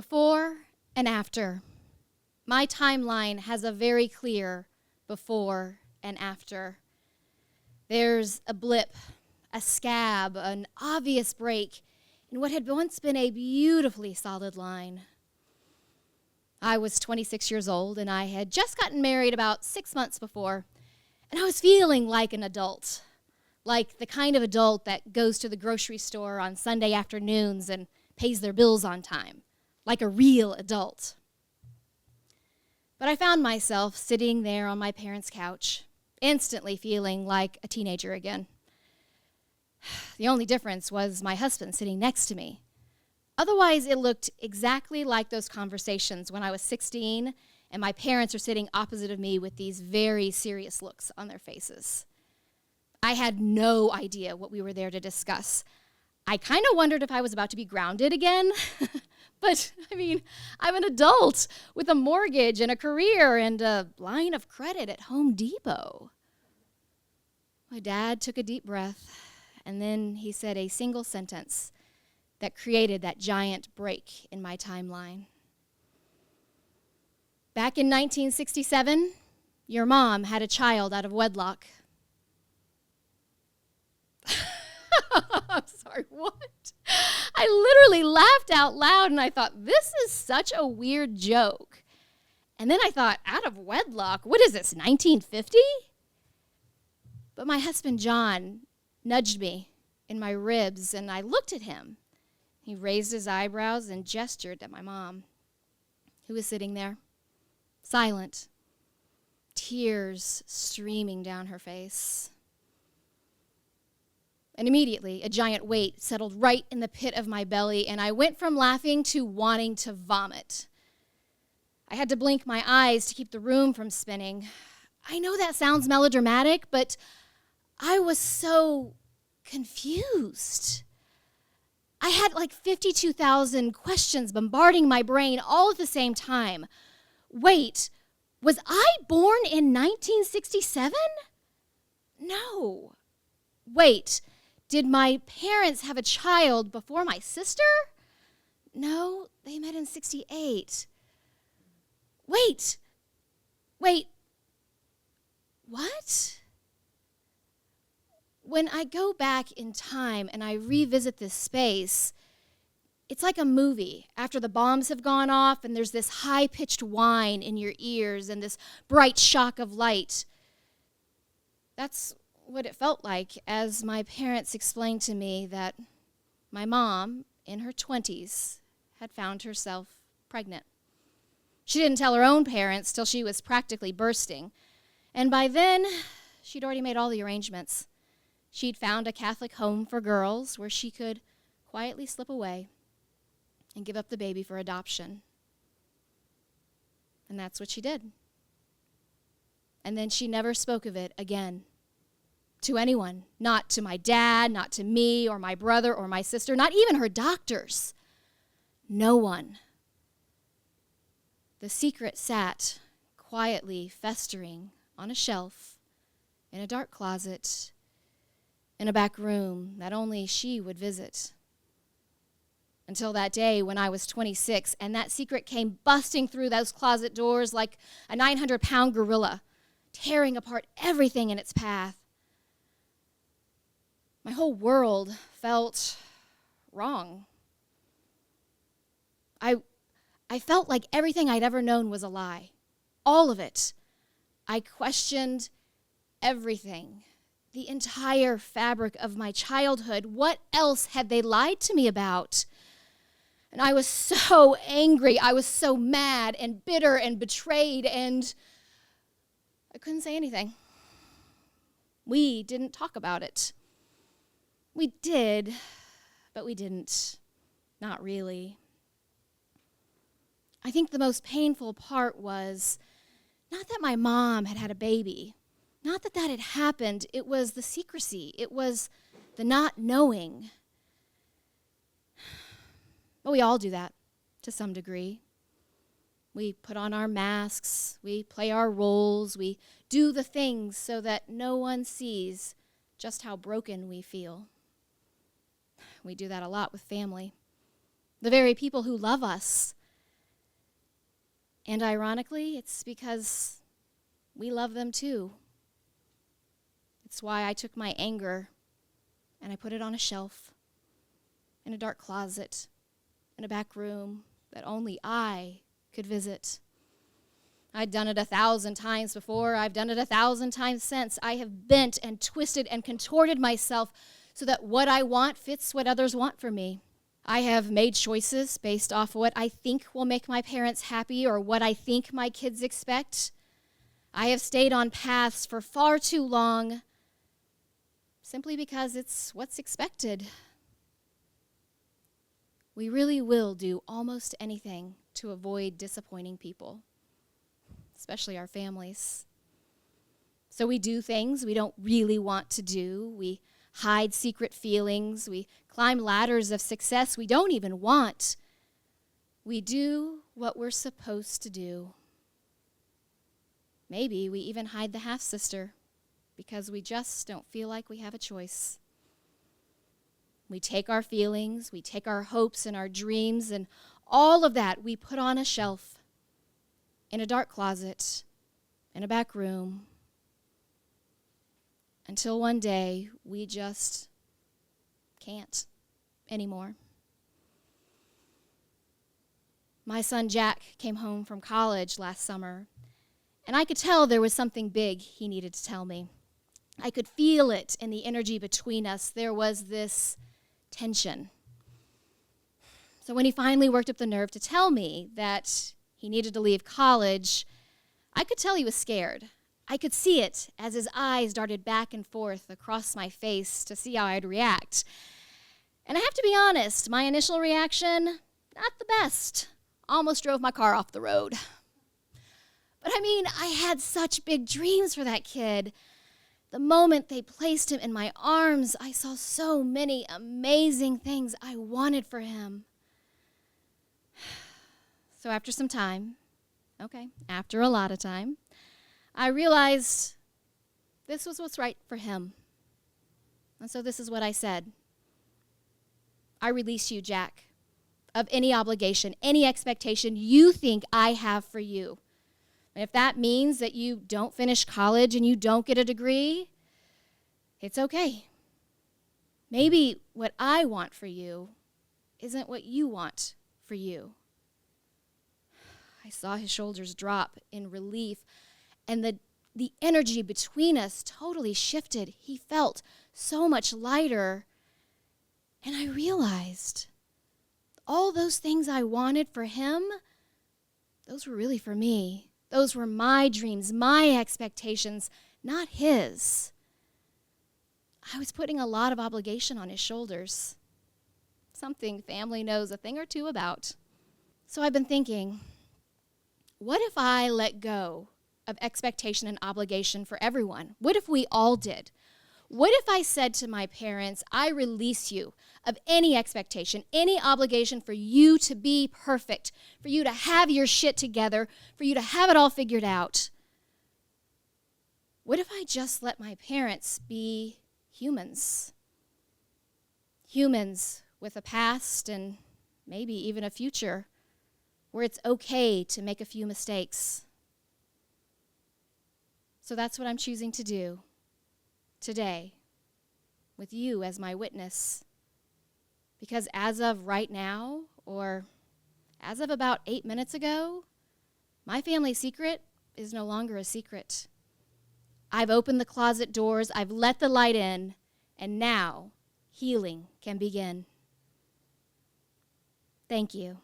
Before and after. My timeline has a very clear before and after. There's a blip, a scab, an obvious break in what had once been a beautifully solid line. I was 26 years old, and I had just gotten married about 6 months before, and I was feeling like an adult, like the kind of adult that goes to the grocery store on Sunday afternoons and pays their bills on time, like a real adult. But I found myself sitting there on my parents' couch, instantly feeling like a teenager again. The only difference was my husband sitting next to me. Otherwise, it looked exactly like those conversations when I was 16 and my parents are sitting opposite of me with these very serious looks on their faces. I had no idea what we were there to discuss. I kind of wondered if I was about to be grounded again. But, I'm an adult with a mortgage and a career and a line of credit at Home Depot. My dad took a deep breath, and then he said a single sentence that created that giant break in my timeline. Back in 1967, your mom had a child out of wedlock. I'm sorry, what? I literally laughed out loud, and I thought, this is such a weird joke. And then I thought, out of wedlock? What is this, 1950? But my husband, John, nudged me in my ribs, and I looked at him. He raised his eyebrows and gestured at my mom, who was sitting there, silent, tears streaming down her face. And immediately, a giant weight settled right in the pit of my belly, and I went from laughing to wanting to vomit. I had to blink my eyes to keep the room from spinning. I know that sounds melodramatic, but I was so confused. I had like 52,000 questions bombarding my brain all at the same time. Wait, was I born in 1967? No. Wait, did my parents have a child before my sister? No, they met in 68. Wait, what? When I go back in time and I revisit this space, it's like a movie after the bombs have gone off and there's this high-pitched whine in your ears and this bright shock of light. That's what it felt like as my parents explained to me that my mom, in her 20s, had found herself pregnant. She didn't tell her own parents till she was practically bursting. And by then, she'd already made all the arrangements. She'd found a Catholic home for girls where she could quietly slip away and give up the baby for adoption. And that's what she did. And then she never spoke of it again to anyone, not to my dad, not to me or my brother or my sister, not even her doctors. No one. The secret sat quietly festering on a shelf in a dark closet in a back room that only she would visit. Until that day when I was 26, and that secret came busting through those closet doors like a 900-pound gorilla, tearing apart everything in its path. My whole world felt wrong. I felt like everything I'd ever known was a lie. All of it. I questioned everything. The entire fabric of my childhood. What else had they lied to me about? And I was so angry. I was so mad and bitter and betrayed, and I couldn't say anything. We didn't talk about it. We did, but we didn't. Not really. I think the most painful part was not that my mom had had a baby, not that had happened. It was the secrecy. It was the not knowing. But we all do that to some degree. We put on our masks. We play our roles. We do the things so that no one sees just how broken we feel. We do that a lot with family. The very people who love us And ironically, it's because we love them too. It's why I took my anger and I put it on a shelf, in a dark closet, in a back room that only I could visit. I'd done it 1,000 times before. I've done it 1,000 times since. I have bent and twisted and contorted myself so that what I want fits what others want for me. I have made choices based off what I think will make my parents happy or what I think my kids expect. I have stayed on paths for far too long simply because it's what's expected. We really will do almost anything to avoid disappointing people, especially our families. So we do things we don't really want to do. We hide secret feelings. We climb ladders of success we don't even want. We do what we're supposed to do. Maybe we even hide the half-sister because we just don't feel like we have a choice. We take our feelings, we take our hopes and our dreams, and all of that we put on a shelf, in a dark closet, in a back room, until one day we just can't anymore. My son Jack came home from college last summer, and I could tell there was something big he needed to tell me. I could feel it in the energy between us. There was this tension. So when he finally worked up the nerve to tell me that he needed to leave college, I could tell he was scared. I could see it as his eyes darted back and forth across my face to see how I'd react. And I have to be honest, my initial reaction, not the best. Almost drove my car off the road. But I had such big dreams for that kid. The moment they placed him in my arms, I saw so many amazing things I wanted for him. So after some time, after a lot of time, I realized this was what's right for him. And so this is what I said. I release you, Jack, of any obligation, any expectation you think I have for you. And if that means that you don't finish college and you don't get a degree, it's okay. Maybe what I want for you isn't what you want for you. I saw his shoulders drop in relief, and the energy between us totally shifted. He felt so much lighter, and I realized all those things I wanted for him, those were really for me. Those were my dreams, my expectations, not his. I was putting a lot of obligation on his shoulders, something family knows a thing or two about. So I've been thinking, what if I let go of expectation and obligation for everyone? What if we all did? What if I said to my parents, I release you of any expectation, any obligation for you to be perfect, for you to have your shit together, for you to have it all figured out? What if I just let my parents be humans? Humans with a past and maybe even a future where it's okay to make a few mistakes. So that's what I'm choosing to do today, with you as my witness. Because as of right now, or as of about 8 minutes ago, my family secret is no longer a secret. I've opened the closet doors, I've let the light in, and now healing can begin. Thank you.